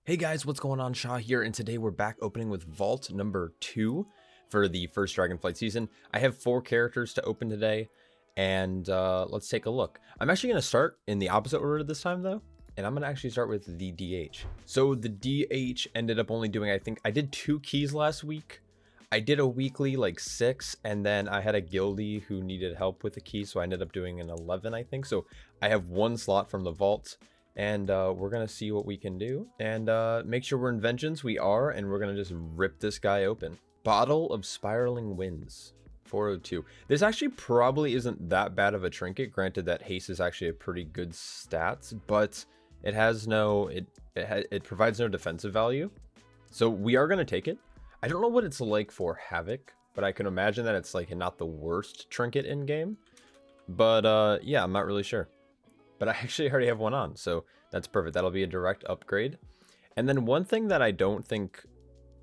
Hey guys, what's going on? Shaw here, and today we're back opening with Vault number 2 for the first Dragonflight season. I have 4 characters to open today, and let's take a look. I'm actually going to start in the opposite order this time though, and I'm going to actually start with the DH. So the DH ended up only doing, I think, I did 2 keys last week. I did a weekly like 6, and then I had a guildie who needed help with the key, so I ended up doing an 11, I think. So I have 1 slot from the Vault. And we're going to see what we can do and make sure we're in vengeance. We are, and we're going to just rip this guy open. Bottle of Spiraling Winds, 402. This actually probably isn't that bad of a trinket. Granted that haste is actually a pretty good stats, but it has no, it provides no defensive value. So we are going to take it. I don't know what it's like for Havoc, but I can imagine that it's like not the worst trinket in game. But yeah, I'm not really sure. But I actually already have one on, so that's perfect. That'll be a direct upgrade. And then one thing that I don't think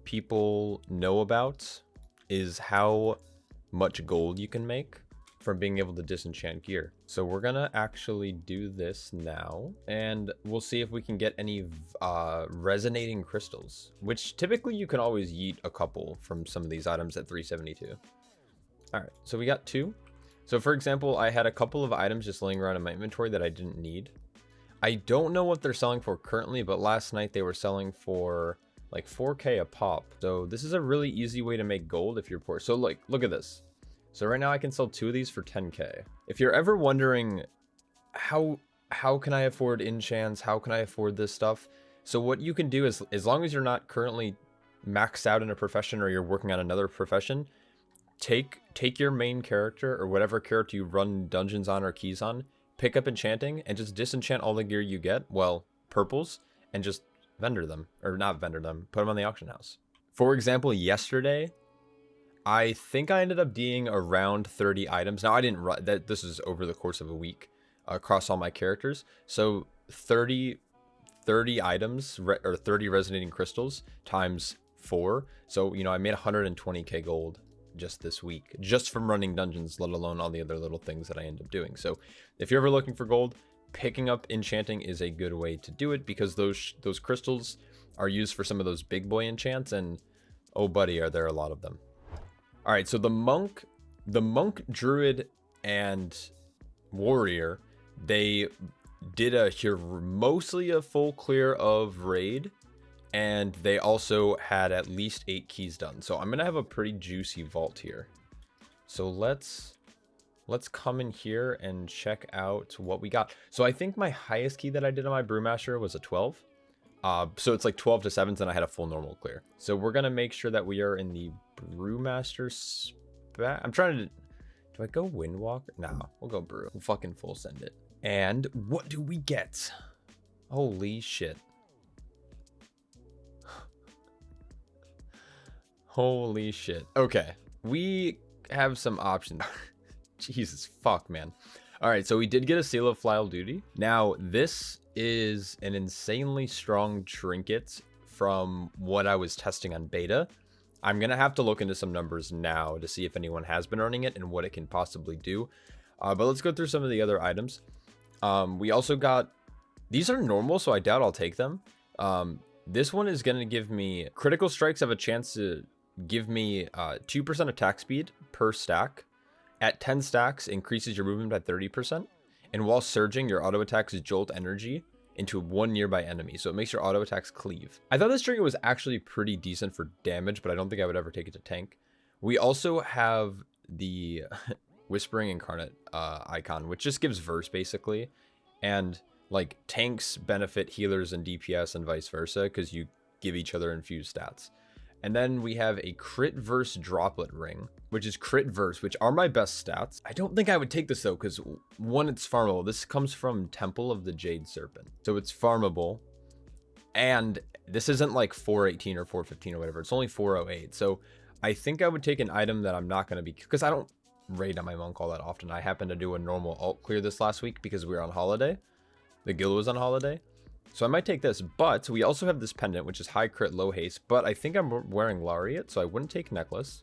people know about is how much gold you can make from being able to disenchant gear. So we're gonna actually do this now, and we'll see if we can get any resonating crystals, which typically you can always yeet a couple from some of these items at 372. All right, so we got 2. So for example, I had a couple of items just laying around in my inventory that I didn't need. I don't know what they're selling for currently, but last night they were selling for like 4K a pop. So this is a really easy way to make gold if you're poor. So like, look at this. So right now I can sell 2 of these for 10K. If you're ever wondering how can I afford enchants? How can I afford this stuff? So what you can do is, as long as you're not currently maxed out in a profession or you're working on another profession, take your main character or whatever character you run dungeons on or keys on, pick up enchanting and just disenchant all the gear you get, well, purples, and just vendor them, or not vendor them, put them on the auction house. For example, yesterday, I think I ended up being around 30 items. Now I didn't run that. This is over the course of a week across all my characters. So 30 items or 30 resonating crystals times 4. So, you know, I made 120k gold just this week, just from running dungeons, let alone all the other little things that I end up doing. So if you're ever looking for gold, picking up enchanting is a good way to do it, because those crystals are used for some of those big boy enchants, and oh buddy, are there a lot of them. All right, so the monk, druid, and warrior, they did mostly a full clear of raid, and they also had at least 8 keys done. So I'm gonna have a pretty juicy vault here. So let's come in here and check out what we got. So I think my highest key that I did on my Brewmaster was a 12. So it's like 12 to 7s, and I had a full normal clear. So we're gonna make sure that we are in the Brewmaster spec. I'm trying to, do I go Windwalker? Nah, we'll go Brew. We'll fucking full send it. And what do we get? Holy shit. Holy shit. Okay, we have some options. Jesus fuck, man. All right, so we did get a Seal of Flail Duty. Now, this is an insanely strong trinket from what I was testing on beta. I'm gonna have to look into some numbers now to see if anyone has been earning it and what it can possibly do. But let's go through some of the other items. We also got, these are normal, so I doubt I'll take them. This one is gonna give me critical strikes, have a chance to give me 2% attack speed per stack. At 10 stacks, increases your movement by 30%. And while surging, your auto attacks jolt energy into one nearby enemy. So it makes your auto attacks cleave. I thought this trinket was actually pretty decent for damage, but I don't think I would ever take it to tank. We also have the Whispering Incarnate icon, which just gives verse basically. And like tanks benefit healers and DPS and vice versa, because you give each other infused stats. And then we have a crit verse droplet ring, which is crit verse, which are my best stats. I don't think I would take this though, because one, it's farmable. This comes from Temple of the Jade Serpent, so it's farmable. And this isn't like 418 or 415 or whatever. It's only 408. So I think I would take an item that I'm not going to be, because I don't raid on my monk all that often. I happened to do a normal alt clear this last week because we were on holiday. The guild was on holiday. So I might take this, but we also have this pendant, which is high crit, low haste, but I think I'm wearing Lariat, so I wouldn't take necklace.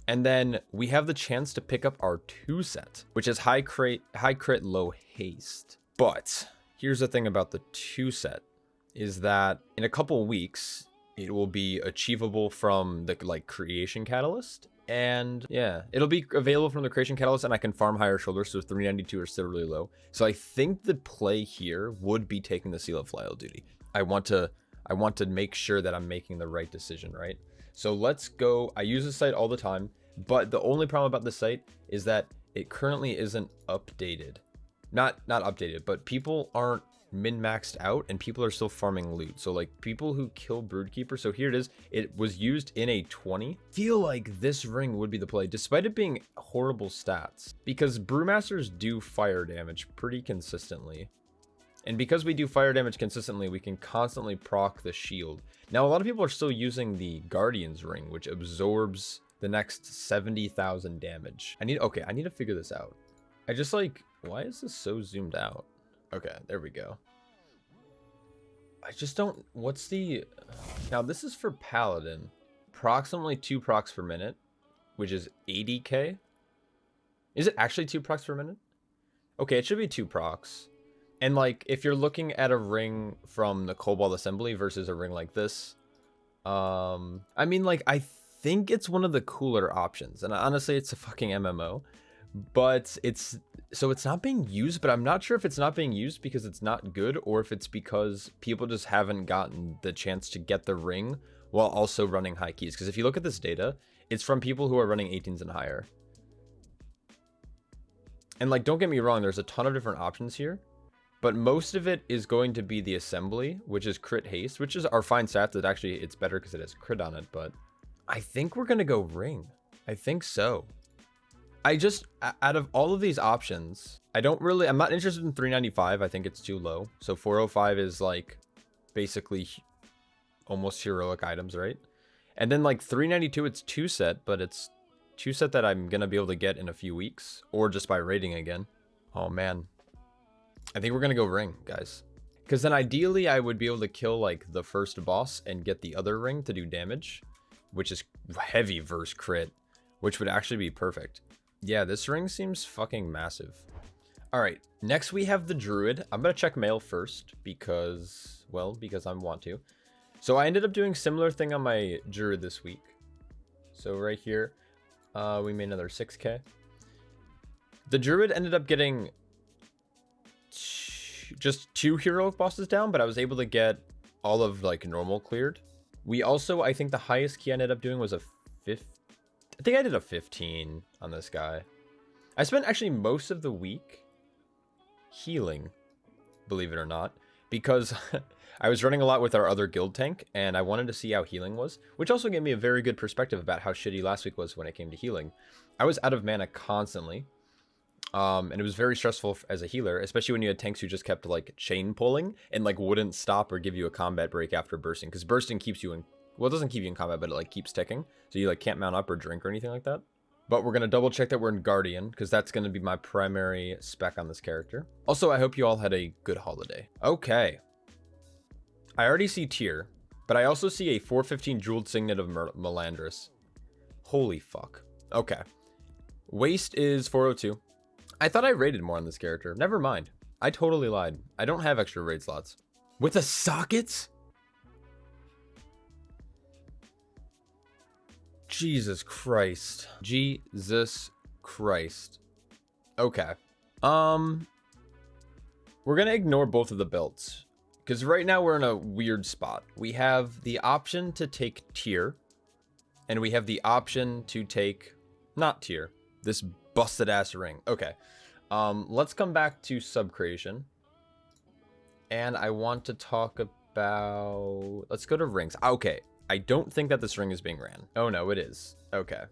And then we have the chance to pick up our 2 set, which is high crit, low haste. But here's the thing about the 2 set. is that in a couple weeks, it will be achievable from the like creation catalyst. And yeah, it'll be available from the creation catalyst, and I can farm higher shoulders, so 392 are still really low. So I think the play here would be taking the Seal of Flyal duty. I want to make sure that I'm making the right decision, right? So let's go. I use this site all the time, but the only problem about this site is that it currently isn't updated. Not updated, but people aren't min-maxed out and people are still farming loot. So like people who kill Broodkeeper, so here it is, it was used in a 20. Feel like this ring would be the play despite it being horrible stats, because Brewmasters do fire damage pretty consistently, and because we do fire damage consistently, we can constantly proc the shield. Now a lot of people are still using the Guardian's ring, which absorbs the next 70,000 damage. I need to figure this out. I just like, why is this so zoomed out? Okay, there we go. I just don't, what's the, now this is for Paladin. Approximately 2 procs per minute, which is 80k. Is it actually 2 procs per minute? Okay, it should be 2 procs. And like, if you're looking at a ring from the Cobalt Assembly versus a ring like this, I mean, like, I think it's one of the cooler options. And honestly, it's a fucking MMO. But it's not being used, but I'm not sure if it's not being used because it's not good, or if it's because people just haven't gotten the chance to get the ring while also running high keys. Because if you look at this data, it's from people who are running 18s and higher. And like, don't get me wrong, there's a ton of different options here, but most of it is going to be the assembly, which is crit haste, which is our fine stats. That actually, it's better because it has crit on it, but I think we're going to go ring. I think so. I just, out of all of these options, I'm not interested in 395. I think it's too low. So 405 is like basically almost heroic items, right? And then like 392, it's 2 set, but it's 2 set that I'm going to be able to get in a few weeks, or just by raiding again. Oh man. I think we're going to go ring, guys. Because then ideally I would be able to kill like the first boss and get the other ring to do damage, which is heavy versus crit, which would actually be perfect. Yeah, this ring seems fucking massive. All right, next we have the Druid. I'm going to check mail first because I want to. So I ended up doing similar thing on my Druid this week. So right here, we made another 6k. The Druid ended up getting just 2 heroic bosses down, but I was able to get all of like normal cleared. We also, I think the highest key I ended up doing was a 50. I think I did a 15 on this guy. I spent actually most of the week healing, believe it or not, because I was running a lot with our other guild tank, and I wanted to see how healing was, which also gave me a very good perspective about how shitty last week was when it came to healing. I was out of mana constantly, and it was very stressful as a healer, especially when you had tanks who just kept like chain pulling and like wouldn't stop or give you a combat break after bursting, because bursting keeps you in, well, it doesn't keep you in combat, but it like keeps ticking, so you like can't mount up or drink or anything like that. But we're going to double check that we're in Guardian, because that's going to be my primary spec on this character. Also, I hope you all had a good holiday. Okay. I already see tier, but I also see a 415 Jeweled Signet of Melandris. Holy fuck. Okay. Waste is 402. I thought I rated more on this character. Never mind. I totally lied. I don't have extra raid slots. With the sockets? Jesus Christ. Jesus Christ. Okay. We're gonna ignore both of the belts, because right now we're in a weird spot. We have the option to take tier, and we have the option to take not tier. This busted ass ring. Okay. Let's come back to Subcreation. And I want to talk about, let's go to rings. Okay. I don't think that this ring is being ran. Oh no, it is. Okay.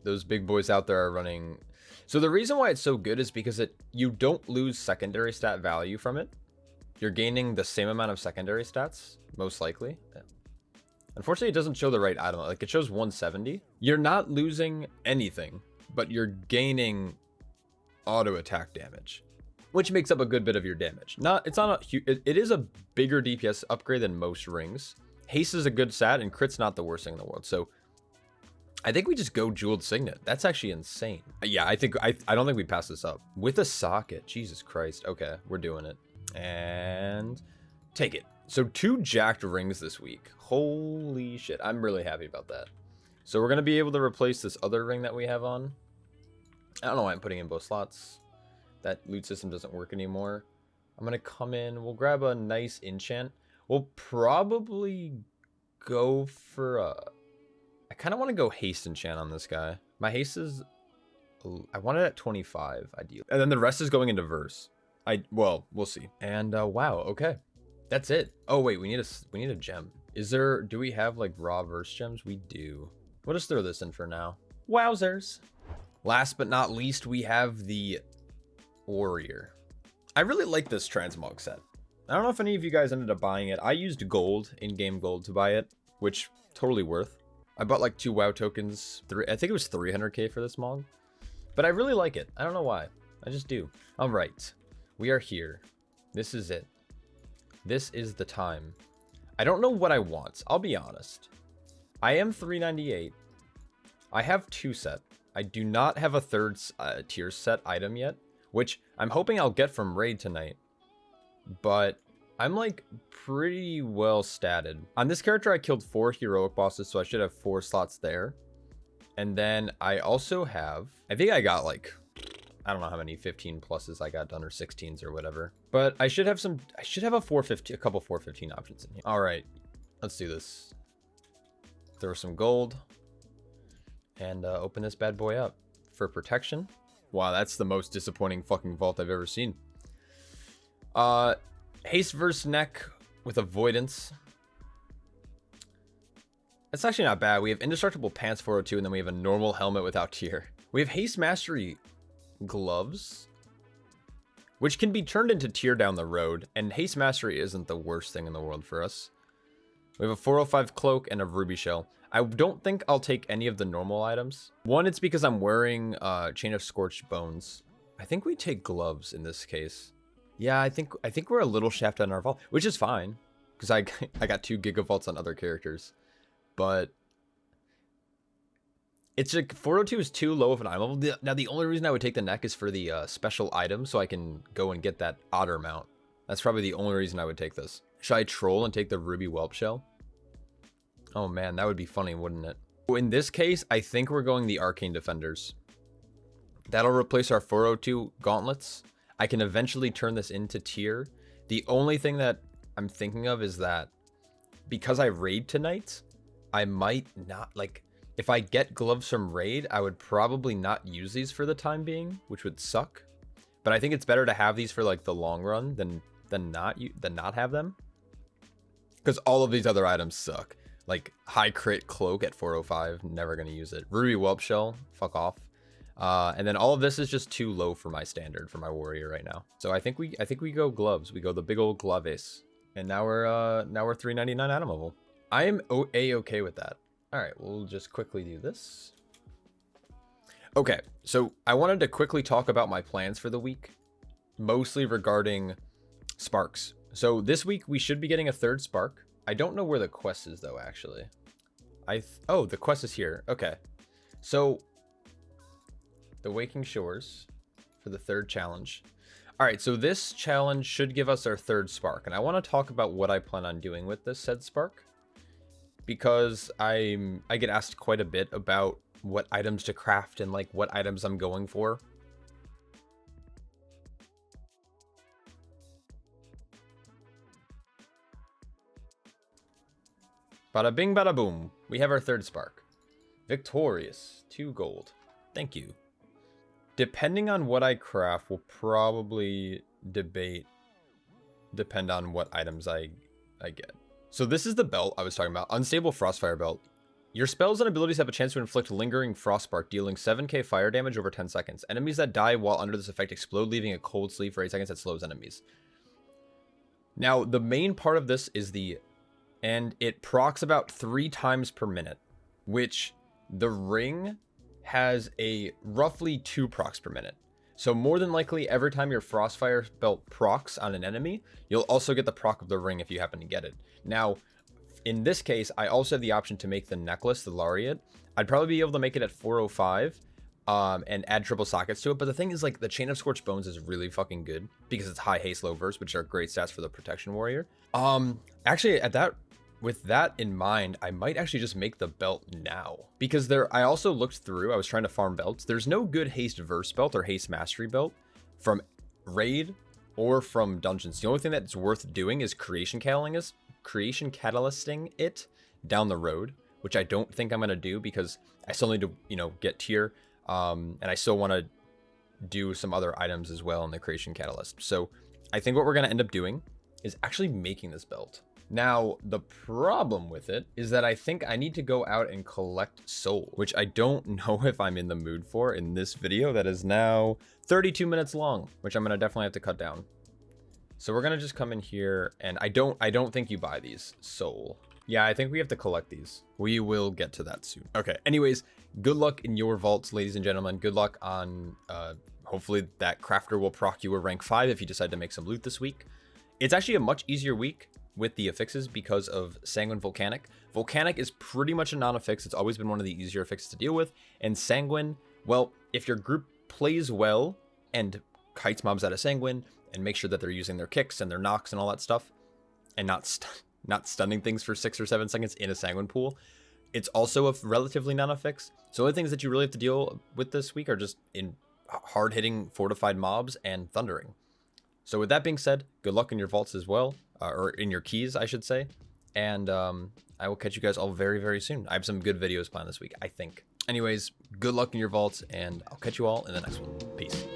Those big boys out there are running. So the reason why it's so good is because you don't lose secondary stat value from it. You're gaining the same amount of secondary stats, most likely. Yeah. Unfortunately, it doesn't show the right item. Like, it shows 170. You're not losing anything, but you're gaining auto attack damage, which makes up a good bit of your damage. It is a bigger DPS upgrade than most rings. Haste is a good stat, and crit's not the worst thing in the world. So I think we just go Jeweled Signet. That's actually insane. Yeah, I don't think we pass this up. With a socket. Jesus Christ. Okay, we're doing it. And take it. So 2 jacked rings this week. Holy shit. I'm really happy about that. So we're going to be able to replace this other ring that we have on. I don't know why I'm putting in both slots. That loot system doesn't work anymore. I'm going to come in. We'll grab a nice enchant. We'll probably go for a... I kind of want to go haste enchant on this guy. My haste is... I want it at 25, ideally. And then the rest is going into verse. Well, we'll see. And wow, okay. That's it. Oh wait, we need a gem. Do we have like raw verse gems? We do. We'll just throw this in for now. Wowzers. Last but not least, we have the warrior. I really like this transmog set. I don't know if any of you guys ended up buying it. I used gold, in-game gold, to buy it, which totally worth. I bought like 2 WoW tokens. I think it was 300k for this mog. But I really like it. I don't know why. I just do. All right. We are here. This is it. This is the time. I don't know what I want. I'll be honest. I am 398. I have 2 set. I do not have a 3rd tier set item yet, which I'm hoping I'll get from raid tonight. But I'm like pretty well statted. On this character, I killed 4 heroic bosses, so I should have 4 slots there. And then I also have, I think I got like, I don't know how many 15 pluses I got done, or 16s or whatever. But I should have a 415, a couple 415 options in here. All right, let's do this. Throw some gold and open this bad boy up for protection. Wow, that's the most disappointing fucking vault I've ever seen. Haste versus neck with avoidance. That's actually not bad. We have indestructible pants 402, and then we have a normal helmet without tier. We have haste mastery gloves, which can be turned into tier down the road, and haste mastery isn't the worst thing in the world for us. We have a 405 cloak and a ruby shell. I don't think I'll take any of the normal items. One, it's because I'm wearing chain of scorched bones. I think we take gloves in this case. Yeah, I think we're a little shafted on our vault, which is fine, because I got 2 gigavaults on other characters. But it's like 402 is too low of an item level. Now, the only reason I would take the neck is for the special item, so I can go and get that otter mount. That's probably the only reason I would take this. Should I troll and take the ruby whelp shell? Oh man, that would be funny, wouldn't it? In this case, I think we're going the arcane defenders. That'll replace our 402 gauntlets. I can eventually turn this into tier. The only thing that I'm thinking of is that because I raid tonight, I might not, like, if I get gloves from raid, I would probably not use these for the time being, which would suck. But I think it's better to have these for like the long run than not have them, because all of these other items suck. Like high crit cloak at 405, never gonna use it. Ruby whelp shell, fuck off. And then all of this is just too low for my standard for my warrior right now. So I think we go gloves. We go the big old gloves, and now we're 399 item level. I am okay with that. All right, we'll just quickly do this. Okay, so I wanted to quickly talk about my plans for the week, mostly regarding sparks. So this week we should be getting a 3rd spark. I don't know where the quest is though, actually. Oh, the quest is here. Okay, so the Waking Shores for the 3rd challenge. All right, so this challenge should give us our 3rd spark, and I want to talk about what I plan on doing with this said spark, because I get asked quite a bit about what items to craft and like what items I'm going for. Bada bing, bada boom. We have our 3rd spark. Victorious. 2 gold. Thank you. Depending on what I craft, will probably depend on what items I get. So this is the belt I was talking about. Unstable Frostfire Belt. Your spells and abilities have a chance to inflict lingering frostbark, dealing 7k fire damage over 10 seconds. Enemies that die while under this effect explode, leaving a cold sleeve for 8 seconds that slows enemies. Now, the main part of this is and it procs about 3 times per minute, which the ring has a roughly 2 procs per minute. So more than likely, every time your Frostfire Belt procs on an enemy, you'll also get the proc of the ring if you happen to get it. Now, in this case, I also have the option to make the necklace, the Lariat. I'd probably be able to make it at 405. and add triple sockets to it. But the thing is, like, the Chain of Scorched Bones is really fucking good because it's high haste, low verse, which are great stats for the protection warrior. Actually, with that in mind, I might actually just make the belt now, because I also looked through, I was trying to farm belts. There's no good haste verse belt or haste mastery belt from raid or from dungeons. The only thing that's worth doing is creation catalysting it down the road, which I don't think I'm going to do because I still need to, get tier. And I still want to do some other items as well in the creation catalyst. So I think what we're going to end up doing is actually making this belt. Now, the problem with it is that I think I need to go out and collect soul, which I don't know if I'm in the mood for in this video that is now 32 minutes long, which I'm going to definitely have to cut down. So we're going to just come in here, and I don't think you buy these soul. Yeah, I think we have to collect these. We will get to that soon. Okay, anyways, good luck in your vaults, ladies and gentlemen. Good luck on, hopefully that crafter will proc you a rank 5 if you decide to make some loot this week. It's actually a much easier week with the affixes because of Sanguine Volcanic. Volcanic is pretty much a non-affix. It's always been one of the easier affixes to deal with. And Sanguine, well, if your group plays well and kites mobs out of Sanguine and make sure that they're using their kicks and their knocks and all that stuff and not stunning things for 6 or 7 seconds in a Sanguine pool, it's also a relatively non-affix. So the only things that you really have to deal with this week are just in hard-hitting fortified mobs and thundering. So with that being said, good luck in your vaults as well. Or in your keys, I should say. And I will catch you guys all very, very soon. I have some good videos planned this week, I think. Anyways, good luck in your vaults, and I'll catch you all in the next one. Peace.